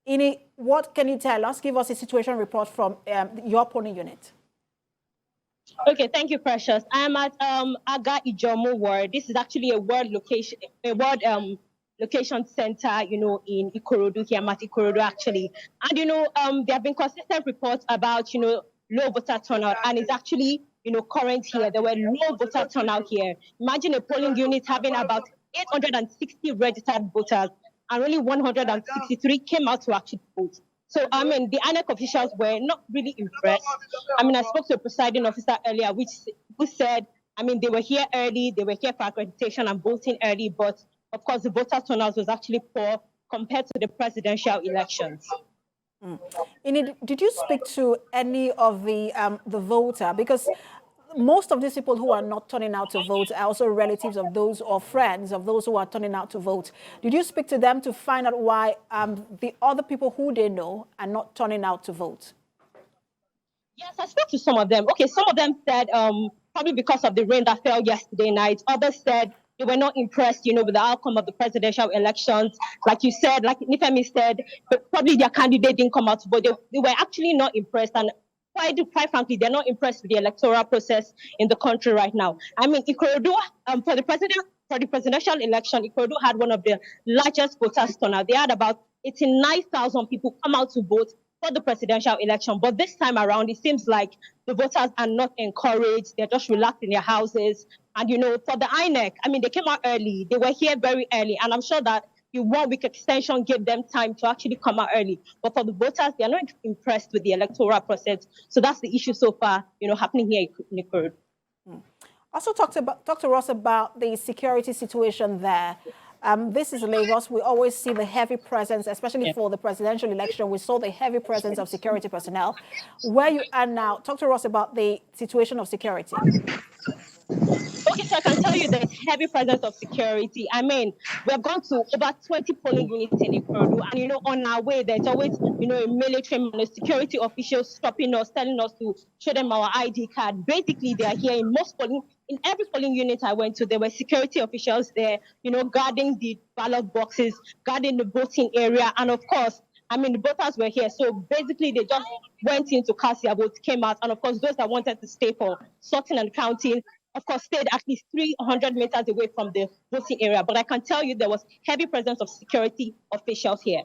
Ini, what can you tell us? Give us a situation report from your polling unit. Okay, thank you, Precious. I'm at Aga Ijomo ward. This is actually a ward location center, in Ikorodu. Here I'm at Ikorodu, actually. And, there have been consistent reports about, low voter turnout, and it's actually, current here. There were low voter turnout here. Imagine a polling unit having about 860 registered voters, and only 163 came out to actually vote. So, the INEC officials were not really impressed. I spoke to a presiding officer earlier, who said, they were here early, they were here for accreditation and voting early, but of course, the voter turnout was actually poor compared to the presidential elections. Did you speak to any of the voter? Because most of these people who are not turning out to vote are also relatives of those or friends of those who are turning out to vote. Did you speak to them to find out why the other people who they know are not turning out to vote? Yes, I spoke to some of them. Okay, some of them said probably because of the rain that fell yesterday night. Others said they were not impressed, with the outcome of the presidential elections. Like you said, like Nifemi said, but probably their candidate didn't come out to vote. They were actually not impressed. And quite frankly, they're not impressed with the electoral process in the country right now. Ikorodu, for the presidential election, Ikorodu had one of the largest voters turnout. They had about 89,000 people come out to vote for the presidential election. But this time around, it seems like the voters are not encouraged. They're just relaxed in their houses. And, for the INEC, they came out early. They were here very early. And I'm sure that the 1 week extension gave them time to actually come out early. But for the voters, they're not impressed with the electoral process. So that's the issue so far, happening here in Ikorodu. Also talk to us about the security situation there. This is Lagos. We always see the heavy presence, especially for the presidential election. We saw the heavy presence of security personnel. Where you are now, talk to us about the situation of security. Okay, so I can tell you there's heavy presence of security. We have gone to about 20 polling units in Ikorodu, and on our way, there's always, a military and a security official stopping us, telling us to show them our ID card. Basically, they are here in every polling unit I went to. There were security officials there, guarding the ballot boxes, guarding the voting area, and of course, the voters were here. So basically, they just went in to cast their votes, came out, and of course, those that wanted to stay for sorting and counting, of course, stayed at least 300 meters away from the voting area. But I can tell you there was heavy presence of security officials here.